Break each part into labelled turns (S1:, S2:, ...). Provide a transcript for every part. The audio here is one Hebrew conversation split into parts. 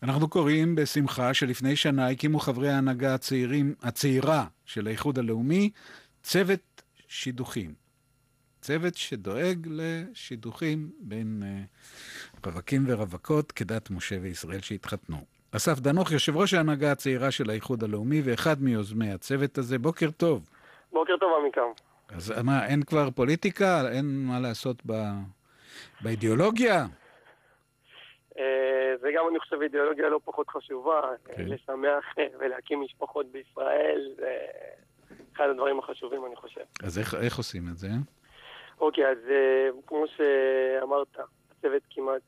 S1: אנחנו קוראים בשמחה שלפני שנה הקימו חברי ההנהגה הצעירה של האיחוד הלאומי צוות שידוכים. צוות שדואג לשידוכים בין רווקים ורווקות כדת משה וישראל שהתחתנו. אסף דנוך, יושב ראש ההנהגה הצעירה של האיחוד הלאומי ואחד מיוזמי הצוות הזה. בוקר טוב.
S2: בוקר טוב, עמיקם.
S1: אז מה, אין כבר פוליטיקה? אין מה לעשות באידיאולוגיה?
S2: זה גם, אני חושב, אידיאולוגיה לא פחות חשובה. לשמח ולהקים משפחות בישראל, זה אחד הדברים החשובים, אני חושב.
S1: אז איך עושים את זה?
S2: אוקיי, אז כמו שאמרת, הצוות כמעט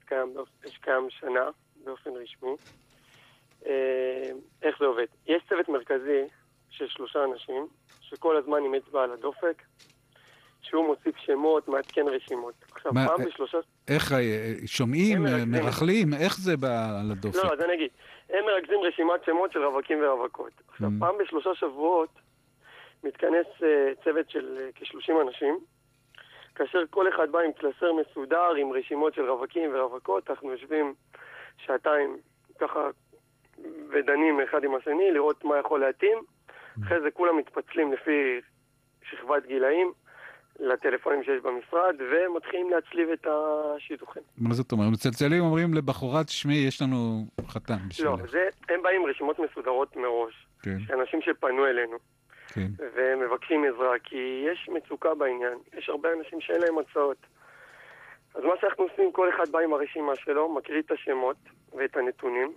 S2: קיים שנה באופן רשמי. איך זה עובד? יש צוות מרכזי של 3 אנשים, שכל הזמן עם אצבע על הדופק, שהוא מוסיף שמות, מעדכן רשימות. עכשיו, פעם בשלושה...
S1: איך שומעים, מרכלים, איך זה על הדופק?
S2: לא, אז אני אגיד, הם מרכזים רשימת שמות של רווקים ורווקות. עכשיו, פעם ב3 שבועות מתכנס צוות של כ-30 אנשים, כאשר כל אחד בא עם קלסר מסודר, עם רשימות של רווקים ורווקות, אנחנו יושבים 2 שעתיים ככה ודנים אחד עם השני, לראות מה יכול להתאים. אחרי זה כולם מתפצלים לפי שכבת גילאים, לטלפונים שיש במשרד, ומתחילים להצליב את השידוכים.
S1: מה זאת אומרת? מצלצלים אומרים לבחורה, תשמעי, יש לנו חתן בשבילך.
S2: לא, הם באים עם רשימות מסודרות מראש, שאנשים שפנו אלינו, ומבקשים עזרה, כי יש מצוקה בעניין, יש הרבה אנשים שאין להם הצעות. אז מה שאנחנו עושים, כל אחד בא עם הרשימה שלו, מקריא את השמות ואת הנתונים,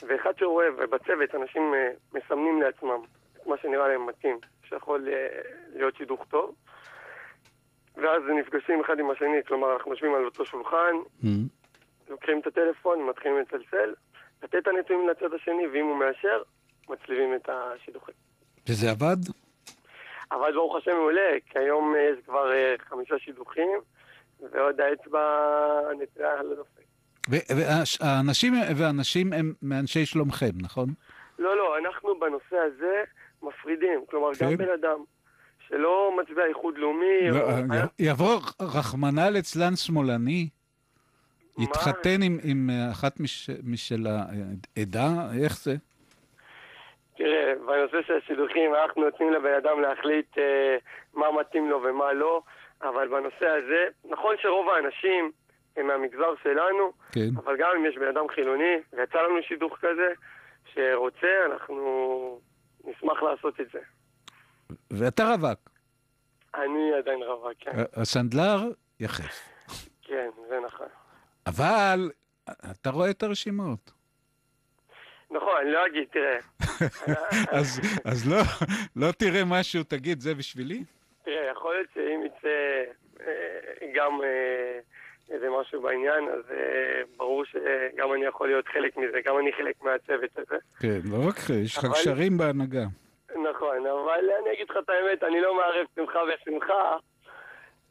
S2: ואחד שרואה, ובצוות אנשים מסמנים לעצמם את מה שנראה להם מתאים, שיכול להיות שידוך טוב, ואז נפגשים אחד עם השני, כלומר אנחנו יושבים על אותו שולחן, לוקחים את הטלפון, מתחילים לצלצל, לתת את הנתונים לצד השני, ואם הוא מאשר, מצליבים את השידוכים.
S1: וזה עבד?
S2: עבד ברוך השם מעולה, כי היום יש כבר 5 שידוכים, ועוד האצבע נטויה על הדופק.
S1: והאנשים הם מאנשי שלומכם, נכון?
S2: לא, אנחנו בנושא הזה מפרידים, כלומר גם בן אדם שלא מצביע איחוד לאומי...
S1: יבוא רחמנא ליצלן שמאלני, יתחתן עם אחת משל העדה, איך זה?
S2: תראה, בנושא של השידוכים אנחנו נותנים לבן אדם להחליט מה מתאים לו ומה לא, אבל בנושא הזה, נכון שרוב האנשים הם מהמגזר שלנו, אבל גם אם יש בן אדם חילוני, ויצא לנו שידוך כזה, שרוצה, אנחנו נשמח לעשות את זה.
S1: ואתה רווק?
S2: אני עדיין רווק, כן.
S1: הסנדלר יחף.
S2: כן, זה נכון.
S1: אבל אתה רואה את הרשימות.
S2: נכון, אני לא אגיד, תראה.
S1: אז לא תראה משהו, תגיד, זה בשבילי?
S2: תראה, יכול להיות שאם יצא גם איזה משהו בעניין, אז ברור שגם אני יכול להיות חלק מזה, גם אני חלק מהצוות הזה.
S1: כן, לא רק יש לך קשרים בהנהגה.
S2: נכון, אבל אני אגיד לך את האמת, אני לא מערב שמחה ושמחה,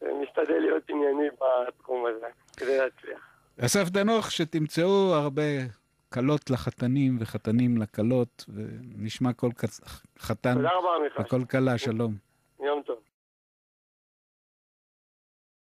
S2: משתדל להיות ענייני בתחום הזה, כדי להצליח.
S1: אסף דנוך, שתמצאו הרבה קלות לחתנים וחתנים לקלות, ונשמע כל חתן וכל קלה, שלום.
S2: יום טוב.